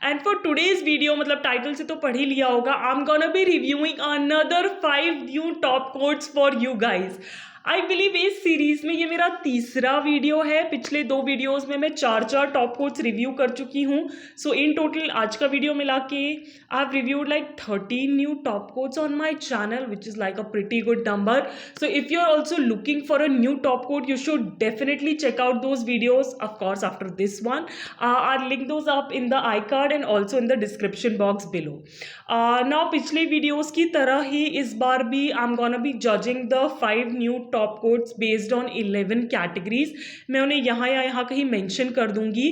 And for today's video, मतलब title से तो पढ़ ही लिया होगा, आई am gonna B reviewing another 5 new top quotes for you guys. I believe इस सीरीज में ये मेरा तीसरा वीडियो है। पिछले 2 वीडियोस में मैं 4 टॉप कोट्स रिव्यू कर चुकी हूँ। सो इन टोटल आज का वीडियो मिला के I have reviewed like 13 new top quotes on my channel, which is like a pretty good number. So if you're also looking for a new top quote, you should definitely check out those videos, of course, after this one. I'll link those up in the iCard and also in the description box below. Now पिछले videos की तरह ही इस बार भी I'm gonna be judging the 5 new top quotes based on 11 categories. मैं उन्हें यहाँ या यहाँ कहीं mention कर दूंगी.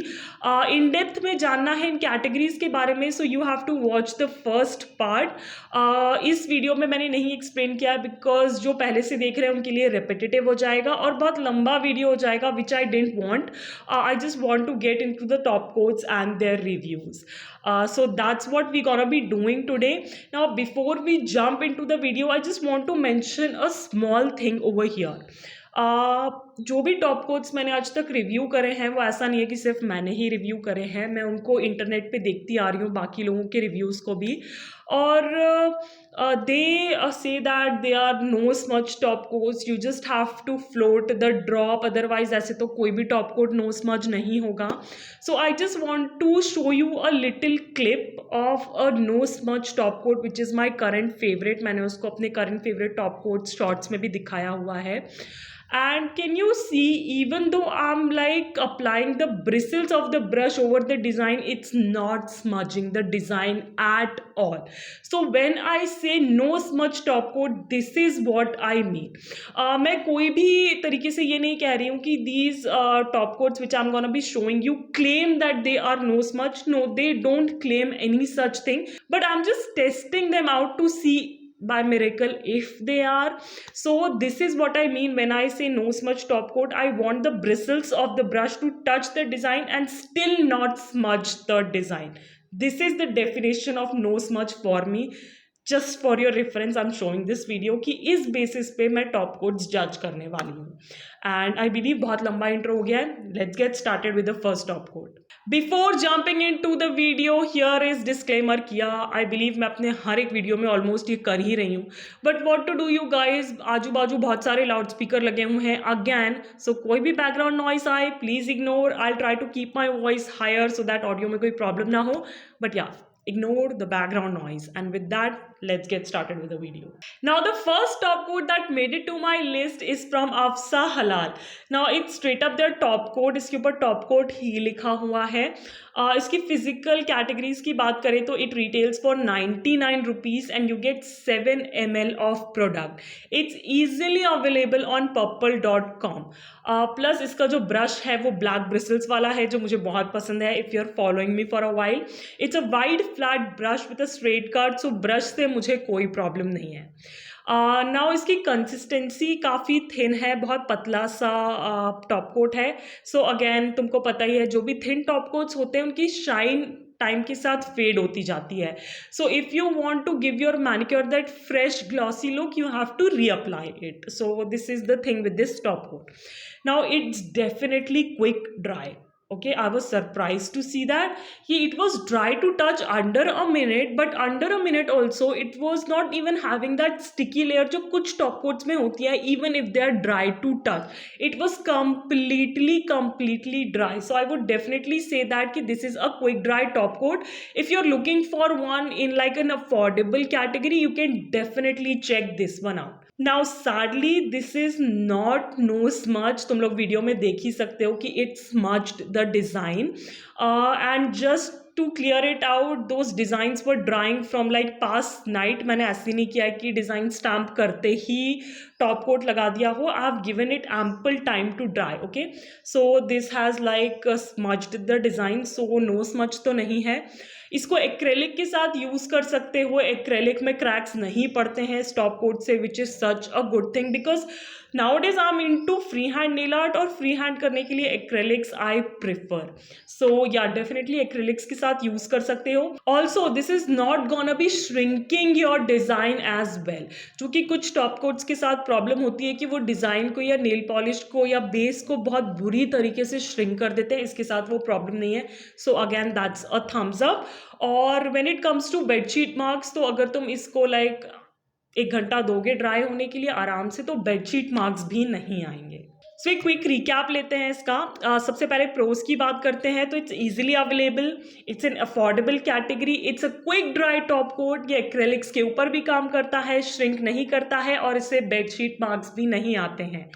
In depth में जानना है इन categories के बारे में, so you have to watch the first part. इस वीडियो में मैंने नहीं एक्सप्लेन किया बिकॉज जो पहले से देख रहे हैं उनके लिए रेपिटेटिव हो जाएगा और बहुत लंबा वीडियो हो जाएगा, which I don't want. I just want to get into the top coats and their reviews. So that's what we're gonna be doing today. Now before we jump into the video, I just want to mention a small thing over here. जो भी top quotes मैंने आज तक review करे हैं वो ऐसा नहीं है कि सिर्फ मैंने ही रिव्यू करे हैं, मैं उनको इंटरनेट पे देखती आ रही हूँ, बाकी लोगों के रिव्यूज़ को भी. और they say that they are no smudge top coats, you just have to float the drop, otherwise ऐसे तो कोई भी टॉप कोट नो स्मच नहीं होगा. So I just want to show you a little clip of a no smudge top coat which is my current favourite. मैंने उसको अपने current favourite top coat shorts में भी दिखाया हुआ है. And can you see, even though I'm like applying the bristles of the brush over the design, it's not smudging the design at all. So when I say no smudge top coat, this is what I mean. मैं कोई भी तरीके से ये नहीं कह रही हूँ कि these top coats which I'm gonna be showing you claim that they are no smudge. No, they don't claim any such thing. But I'm just testing them out to see by miracle if they are. So this is what I mean when I say no smudge top coat. I want the bristles of the brush to touch the design and still not smudge the design. This is the definition of no smudge for me. Just for your reference, I'm showing this video कि इस basis पे मैं top coats judge करने वाली हूँ. And I believe बहुत लंबा intro हो गया है. Let's get started with the first top coat. Before jumping into the video, here is disclaimer किया. I believe मैं अपने हर एक वीडियो में almost ये कर ही रही हूँ. But what to do you guys, आजू बाजू बहुत सारे लाउड स्पीकर लगे हुए हैं again. So कोई भी background noise आए, please ignore. I'll try to keep my voice higher so that audio में कोई problem ना हो. But yeah, ignore the background noise. And with that, let's get started with the video. Now the first top quote that made it to my list is from Afsa Halal. Now it's straight up their top quote. इसके ऊपर top quote ही लिखा हुआ है. इसकी physical categories की बात करें तो it retails for 99 rupees and you gate 7 ml of product. It's easily available on purple.com. Plus इसका जो ब्रश है वो ब्लैक ब्रिसल्स वाला है जो मुझे बहुत पसंद है. If you are following me for a while, it's a wide flat brush with a straight cut, so brush से मुझे कोई प्रॉब्लम नहीं है. नाउ इसकी कंसिस्टेंसी काफ़ी थिन है, बहुत पतला सा टॉप कोट है. सो अगेन तुमको पता ही है जो भी थिन टॉप कोट्स होते हैं उनकी शाइन टाइम के साथ फेड होती जाती है. So if you want to give your manicure that fresh glossy look, you have to reapply it. So this is the thing with this top coat. Now it's definitely quick dry. Okay, I was surprised to see that it was dry to touch under a minute, but under a minute also it was not even having that sticky layer जो कुछ top coats में होती है, even if they are dry to touch. It was completely dry. So I would definitely say that कि this is a quick dry top coat. If you're looking for one in like an affordable category, you can definitely check this one out. Now sadly this is not no smudge. तुम लोग video में देख ही सकते हो कि it smudged the design. And just to clear it out, those designs were drying from like past night. मैंने ऐसे नहीं किया है कि डिज़ाइन स्टैम्प करते ही टॉप कोट लगा दिया हो. I have given it ample time to dry. Okay, so this has like smudged the design. So no smudge तो नहीं है. इसको एक्रेलिक के साथ यूज़ कर सकते हो. एक्रेलिक में क्रैक्स नहीं पड़ते हैं इस टॉप कोट से, which is such a good thing because now days I am into free hand nail art, और फ्री हैंड करने के लिए एक्रेलिक्स आई प्रिफर. सो या डेफिनेटली एक्रेलिक्स के साथ यूज कर सकते हो. Also this is not gonna be shrinking your design as well. क्योंकि कुछ टॉप कोट्स के साथ प्रॉब्लम होती है कि वो डिजाइन को या नेल पॉलिश को या बेस को बहुत बुरी तरीके से श्रिंक कर देते हैं. इसके साथ वो प्रॉब्लम नहीं है. So again that's a thumbs up. और when it comes to bedsheet marks, तो अगर तुम इसको लाइक 1 घंटा दोगे ड्राई होने के लिए आराम से, तो बेडशीट मार्क्स भी नहीं आएंगे. सो एक क्विक रिकैप लेते हैं इसका. सबसे पहले प्रोज की बात करते हैं. तो it's easily available, it's an affordable category, it's a quick dry top coat. ये एक्रेलिक्स के ऊपर भी काम करता है, श्रिंक नहीं करता है, और इससे बेडशीट मार्क्स भी नहीं आते हैं.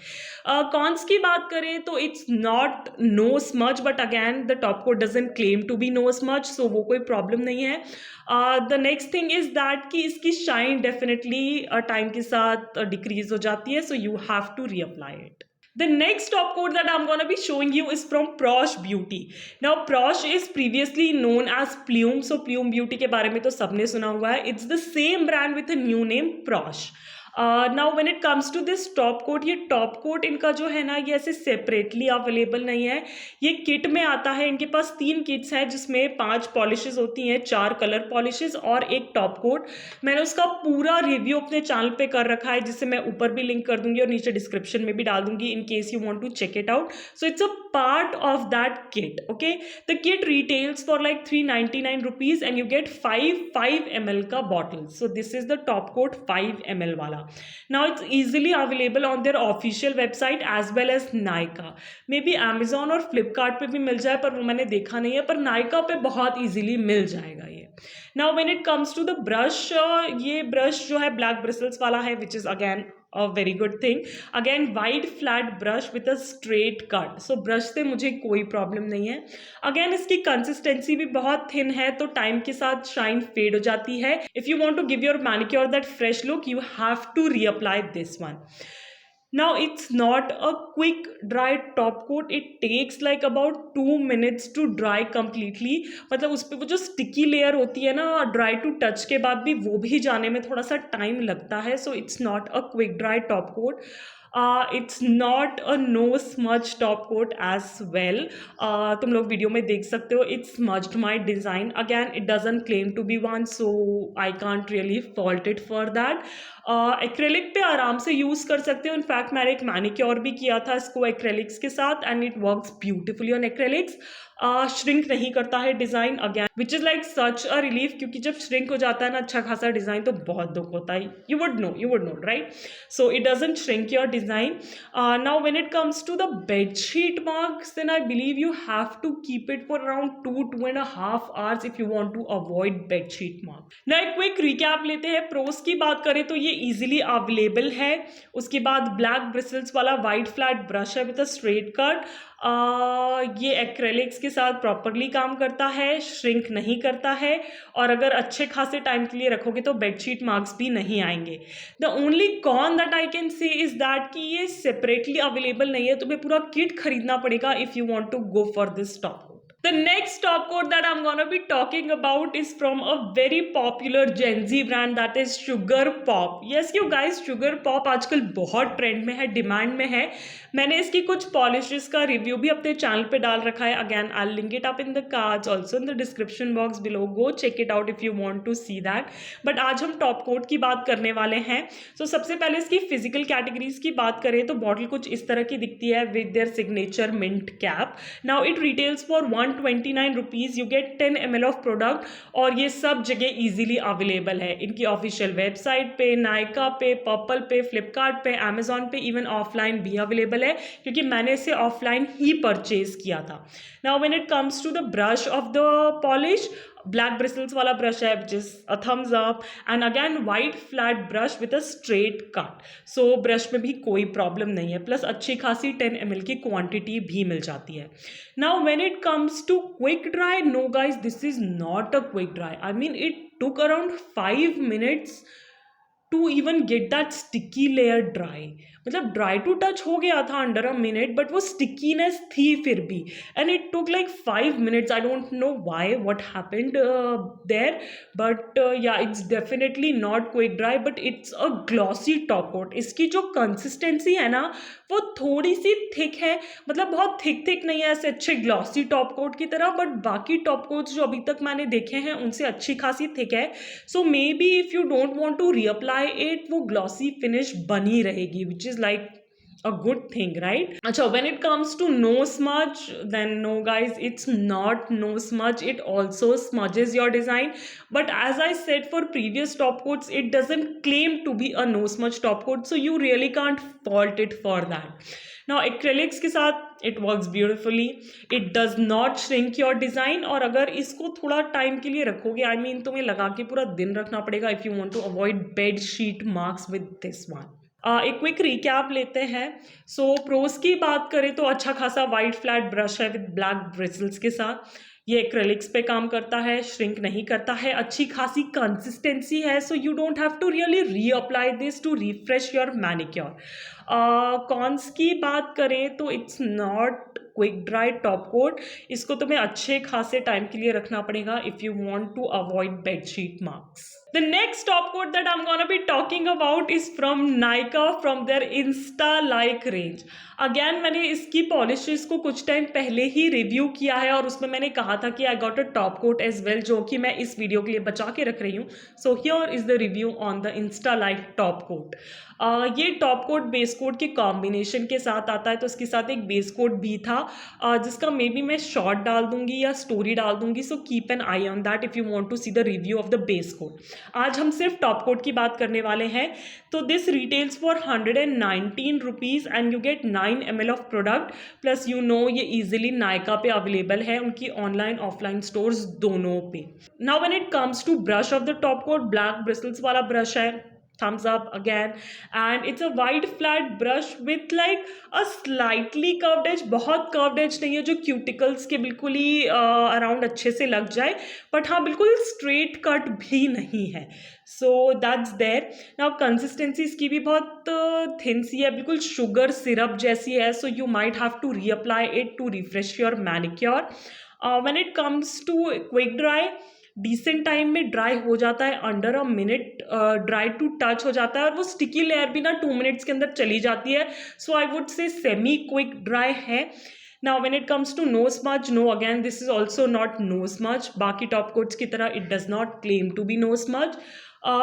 कॉन्स की बात करें तो it's not no smudge, but again the top coat doesn't claim to be no smudge, so वो कोई प्रॉब्लम नहीं है. The next thing is that कि इसकी शाइन डेफिनेटली टाइम के साथ डिक्रीज हो जाती है, so you have to reapply it. The next top coat that I'm going to be showing you is from Prosh Beauty. Now Prosh is previously known as Plume. So Plume Beauty के बारे में तो सबने सुना हुआ है. It's the same brand with a new name, Prosh. Now when it comes to this top coat, ये top coat इनका जो है ना, ये ऐसे सेपरेटली अवेलेबल नहीं है. ये किट में आता है. इनके पास 3 किट्स हैं जिसमें 5 पॉलिशेस होती हैं, 4 कलर पॉलिशेस और एक टॉप कोट. मैंने उसका पूरा रिव्यू अपने चैनल पे कर रखा है, जिसे मैं ऊपर भी लिंक कर दूंगी और नीचे डिस्क्रिप्शन में भी डाल दूंगी in case you want to check it out. So it's a part of that kit. Okay, the kit retails for like 399 rupees and you get 5 ml का bottle. So this is the top coat 5 ml वाला. Now it's easily available on their official website as well as Nykaa. Maybe Amazon और Flipkart पे भी मिल जाए, पर वो मैंने देखा नहीं है, पर Nykaa पे बहुत easily मिल जाएगा ये. Now when it comes to the brush, ये brush जो है black bristles वाला है, which is again a very good thing. Again wide flat brush with a straight cut. So brush से मुझे कोई प्रॉब्लम नहीं है. Again इसकी कंसिस्टेंसी भी बहुत थिन है, तो टाइम के साथ शाइन फेड हो जाती है. If you want to give your manicure that fresh look, you have to reapply this one. Now it's not a quick dry top coat. It takes like about 2 minutes to dry completely. मतलब उस पर वो जो sticky layer होती है ना, dry to touch के बाद भी वो भी जाने में थोड़ा सा टाइम लगता है. So it's not a quick dry top coat. It's not a no smudge top coat as well. तुम लोग वीडियो में देख सकते हो. It smudged my design. Again, it doesn't claim to be one, so I can't really fault it for that. Acrylic पे आराम से use कर सकते हो. इनफैक्ट मैंने एक मैनिक्योर भी किया था इसको एक्रेलिक्स के साथ, and it works beautifully on acrylics. Shrink नहीं करता है design, again which is like such a relief, क्योंकि जब श्रिंक हो जाता है ना अच्छा खासा डिज़ाइन, तो बहुत दुख होता है. You would know right. So it doesn't shrink your design. Now when it comes to the bedsheet marks, then I believe you have to keep it for around 2.5 hours if you want to avoid bedsheet mark. ना एक quick recap लेते हैं. Pros की बात करें तो ये easily available है. उसके बाद ब्लैक ब्रिसल्स वाला वाइड फ्लैट ब्रश है विद अ स्ट्रेट कट. ये एक्रेलिक्स के साथ प्रॉपरली काम करता है, श्रिंक नहीं करता है, और अगर अच्छे खासे टाइम के लिए रखोगे तो बेडशीट मार्क्स भी नहीं आएंगे. The only con that I can say is that कि ये सेपरेटली अवेलेबल नहीं है. तुम्हें पूरा किट खरीदना पड़ेगा if you want to go for this top. The next top coat that I'm gonna be talking about is from a very popular Gen Z brand, that is Sugar Pop. Yes you guys, Sugar Pop आजकल बहुत trend में है, demand में है. मैंने इसकी कुछ polishes का रिव्यू भी अपने चैनल पे डाल रखा है. Again I will link it up in the cards, also in the description box below. Go check it out if you want to see that. But आज हम टॉप कोट की बात करने वाले हैं. सो सबसे पहले इसकी फिजिकल कैटेगरीज की बात करें तो बॉटल कुछ इस तरह की दिखती है with their signature mint cap. Now it retails for 129 rupees. You get 10 ml of product, और ये सब जगह ईजिली अवेलेबल है. इनकी ऑफिशियल वेबसाइट पे, नायका पे, पर्पल पे, फ्लिपकार्ट पे, अमेजॉन पे, इवन ऑफलाइन भी अवेलेबल है, क्योंकि मैंने इसे ऑफलाइन ही परचेज किया था. Now when it comes to the brush of the polish, black bristles वाला ब्रश है which is a thumbs up, and again wide flat brush with a straight cut. So brush में भी कोई problem नहीं है, plus अच्छी खासी 10 ml की क्वांटिटी भी मिल जाती है. Now when it comes to quick dry, no guys, this is not a quick dry. I mean it took around 5 minutes to even get that sticky layer dry. मतलब dry to touch हो गया था under a minute, but वो stickiness थी फिर भी, and it took like 5 minutes। I don't know why what happened there, but yeah it's definitely not quick dry, but it's a glossy top coat. इसकी जो consistency है ना वो थोड़ी सी थिक है, मतलब बहुत थिक थिक नहीं है ऐसे अच्छे ग्लॉसी टॉप कोट की तरह, बट बाकी टॉप कोट्स जो अभी तक मैंने देखे हैं उनसे अच्छी खासी थिक है। So maybe if you don't want to reapply it, वो ग्लॉसी फिनिश बनी रहेगी, which is like a good thing, right? Acha, when it comes to no smudge, then no guys, it's not no smudge, it also smudges your design. But as I said for previous top coats, it doesn't claim to be a no smudge top coat, so you really can't fault it for that. Now acrylics के साथ it works beautifully, it does not shrink your design, और अगर इसको थोड़ा time के लिए रखोगे, I mean तुम्हें लगा के पूरा दिन रखना पड़ेगा if you want to avoid bed sheet marks with this one. एक क्विक रिकैप लेते हैं। सो प्रोस की बात करें तो अच्छा खासा वाइट फ्लैट ब्रश है विद ब्लैक ब्रिसल्स के साथ। ये एक्रेलिक्स पे काम करता है, श्रिंक नहीं करता है, अच्छी खासी कंसिस्टेंसी है, so you don't have to really reapply this to refresh your manicure. Cons की बात करें तो it's not quick dry top coat, इसको तुम्हें अच्छे खासे टाइम के लिए रखना पड़ेगा if you want to avoid bedsheet marks. The next top coat that I'm gonna be talking about is from Nykaa from their Insta-like range. Again मैंने इसकी पॉलिशेस को कुछ टाइम पहले ही रिव्यू किया है और उसमें मैंने कहा था कि I got a top coat as well, जो कि मैं इस वीडियो के लिए बचा के रख रही हूँ। So here is the review on the Insta-like top coat. ये टॉप कोट बेस कोट के कॉम्बिनेशन के साथ आता है, तो इसके साथ एक बेस कोट भी था जिसका मे बी मैं शॉर्ट डाल दूंगी या स्टोरी डाल दूंगी, so keep an eye on that if you want to see the review of the base coat. आज हम सिर्फ टॉप कोट की बात करने वाले हैं। तो this retails for 119 rupees and you get 9 ml of product, plus you know ये इजीली नायका पे अवेलेबल है, उनकी ऑनलाइन ऑफलाइन स्टोर्स दोनों पे। Now when it comes to brush of the top coat, black bristles वाला ब्रश है, thumbs up again, and it's a wide flat brush with like a slightly curved edge, बहुत curved edge नहीं है जो cuticles के बिल्कुल ही around अच्छे से लग जाए, बट हाँ बिल्कुल स्ट्रेट कट भी नहीं है। So that's there. Now consistency इसकी भी बहुत थिन सी है, बिल्कुल शुगर सिरप जैसी है, so you might have to reapply it to refresh your manicure. When it comes to quick dry, decent time में ड्राई हो जाता है, under a minute dry to touch हो जाता है, और वो स्टिकी लेयर भी ना 2 मिनट्स के अंदर चली जाती है, so I would say semi quick dry है। Now when it comes to no smudge, no again this is also not no smudge, बाकी टॉप कोट्स की तरह it does not claim to be no smudge.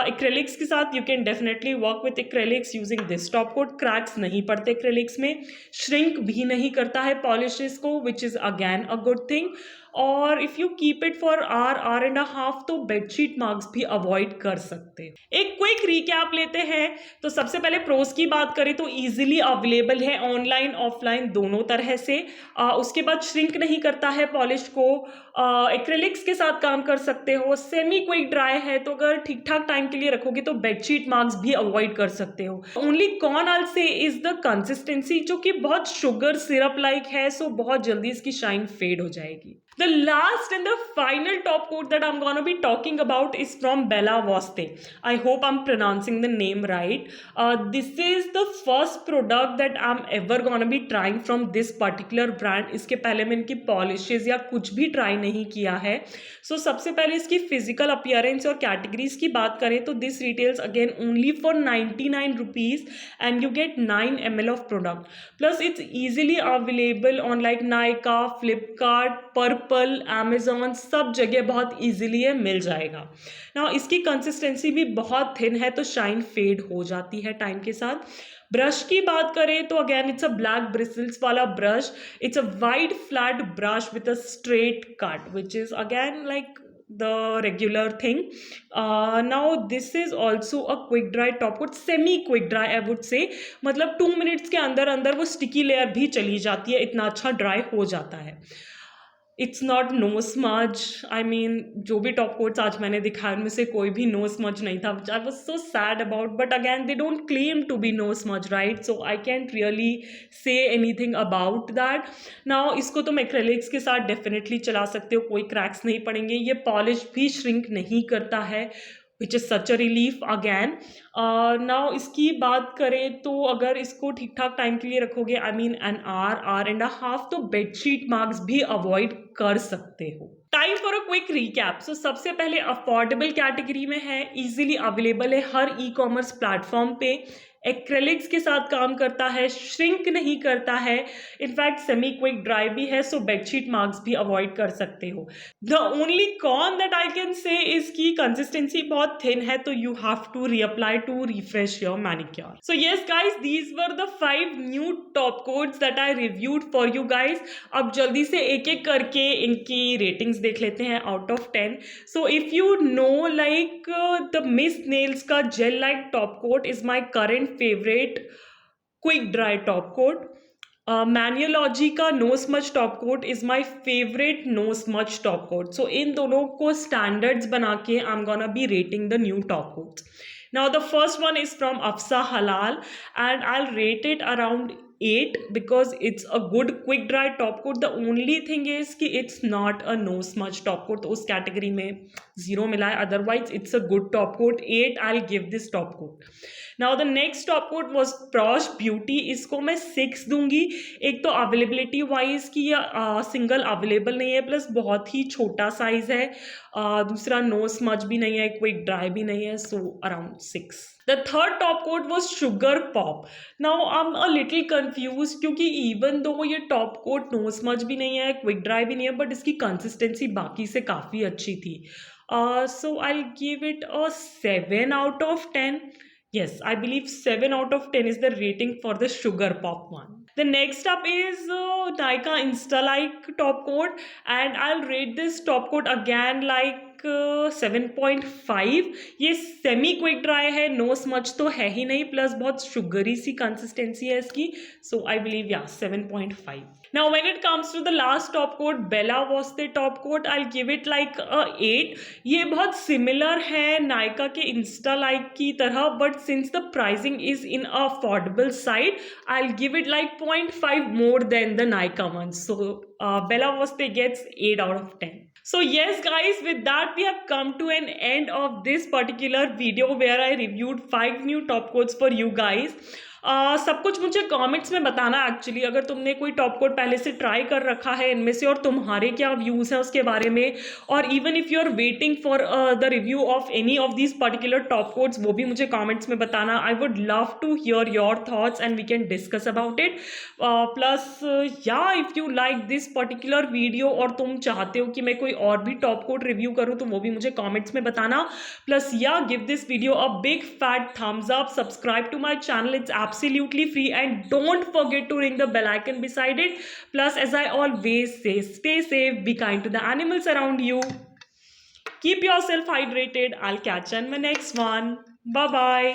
Acrylics के साथ you can definitely work with acrylics using this top coat, cracks नहीं पड़ते acrylics में, shrink भी नहीं करता है पॉलिशेस को, which is again a good thing. और if you keep it for hour and a half तो बेडशीट मार्क्स भी अवॉइड कर सकते हैं। एक क्विक रिकैप लेते हैं। तो सबसे पहले प्रोस की बात करें तो ईजिली अवेलेबल है ऑनलाइन ऑफलाइन दोनों तरह से। उसके बाद श्रिंक नहीं करता है पॉलिश को, एक्रेलिक्स के साथ काम कर सकते हो, सेमी क्विक ड्राई है, तो अगर ठीक ठाक टाइम के लिए रखोगे तो बेडशीट मार्क्स भी अवॉइड कर सकते हो। ओनली कॉन आल से इज द कंसिस्टेंसी, जो कि बहुत शुगर सिरप लाइक है, सो बहुत जल्दी इसकी शाइन फेड हो जाएगी। The last and the final top coat that I'm gonna be talking about is from Bella Voste. I hope I'm pronouncing the name right. This is the first product that I'm ever gonna be trying from this particular brand. इसके पहले मैं इनकी polishes या कुछ भी try नहीं किया है। सो सबसे पहले इसकी फिजिकल अपीयरेंस और कैटेगरीज की बात करें तो this retails again only for 99 rupees and you get 9 ml of product, plus it's easily available on like Nykaa, Flipkart, purple, Amazon, सब जगह बहुत इजीली ये मिल जाएगा। ना इसकी कंसिस्टेंसी भी बहुत थिन है, तो शाइन फेड हो जाती है टाइम के साथ। ब्रश की बात करें तो again it's a black bristles वाला brush, it's a wide flat brush with a straight cut which is again like the regular thing. Now this is also a quick dry top coat, semi quick dry I would say, मतलब 2 minutes के अंदर अंदर वो sticky layer भी चली जाती है, इतना अच्छा ड्राई हो जाता है। It's not no smudge, I mean जो भी टॉप कोट्स आज मैंने दिखाया उनमें से कोई भी नो स्मज नहीं था, I was so sad about, but again they don't claim to be no smudge right, so I can't really say anything about that. Now इसको तुम एक्रेलिक्स के साथ डेफिनेटली चला सकते हो, कोई क्रैक्स नहीं पड़ेंगे, ये पॉलिश भी श्रिंक नहीं करता है, which is such a relief again. Now इसकी बात करें तो अगर इसको ठीक ठाक टाइम के लिए रखोगे, I mean an hour and a half, तो बेडशीट मार्क्स भी अवॉइड कर सकते हो. Time for a quick recap. So सबसे पहले अफोर्डेबल कैटेगरी में है, इजीली अवेलेबल है हर ई कॉमर्स प्लेटफॉर्म पे, एक्रेलिक्स के साथ काम करता है, श्रिंक नहीं करता है, इनफैक्ट सेमी क्विक ड्राई भी है, सो बेडशीट मार्क्स भी अवॉइड कर सकते हो. The only con that I can say इसकी कंसिस्टेंसी बहुत थिन है, तो you have to reapply to refresh your manicure. So yes guys, these were the 5 new top coats that I reviewed for you guys. अब जल्दी से एक एक करके इनकी रेटिंग्स देख लेते हैं out of 10. So if you know like the miss nails का gel like top coat is my current favourite quick dry top coat. Manyology का no smudge top coat is my favourite no smudge top coat. So इन दोनों को standards बना के I am gonna be rating the new top coats. Now the first one is from Afsa Halal and I'll rate it around 8 because it's a good quick dry top coat. The only thing is कि it's not a no smudge top coat, तो उस category में 0 मिला है. Otherwise it's a good top coat. 8 I'll give this top coat. Now the next top coat was Prosh Beauty. इसको मैं 6 दूंगी. एक तो अवेलेबिलिटी वाइज की सिंगल अवेलेबल नहीं है, प्लस बहुत ही छोटा साइज है. दूसरा नो स्मज भी नहीं है, क्विक ड्राई भी नहीं है, so around 6. The third top coat was Sugar Pop. Now I'm a little confused क्योंकि even though ये top coat no smudge भी नहीं है, quick dry भी नहीं है, but इसकी consistency बाकी से काफ़ी अच्छी थी. So I'll give it a 7 out of 10. Yes, I believe 7 out of 10 is the rating for the Sugar Pop one. The next up is Nykaa Insta-like top coat and I'll rate this top coat again like 7.5. ये semi quick dry है, no smudge तो है ही नहीं, plus बहुत sugary सी consistency है इसकी, सो I believe या 7.5. Now when it comes to the last top coat, Bella was the top coat. I'll give it like a 8. ये बहुत सिमिलर है नायका के इंस्टा लाइक की तरह, but since the pricing is in a affordable side, I'll give it like 0.5 more than the Nykaa one. So Bella was the gets 8 out of 10. So yes guys, with that we have come to an end of this particular video where I reviewed 5 new top coats for you guys. सब कुछ मुझे comments में बताना actually, अगर तुमने कोई top coat पहले से ट्राई कर रखा है इनमें से और तुम्हारे क्या व्यूज़ हैं उसके बारे में, और even if you are waiting for the review of any of this particular top coats, वो भी मुझे कमेंट्स में बताना. I would love to hear your thoughts and we can discuss about it. Plus yeah if you like this particular video और तुम चाहते हो कि मैं कोई और भी टॉप कोट रिव्यू करूँ, तो वो भी मुझे कॉमेंट्स में बताना. प्लस या give this video a big fat thumbs up, subscribe to my channel, it's absolutely free, and don't forget to ring the bell icon beside it. Plus, as I always say, stay safe, be kind to the animals around you, keep yourself hydrated. I'll catch you in my next one. Bye bye.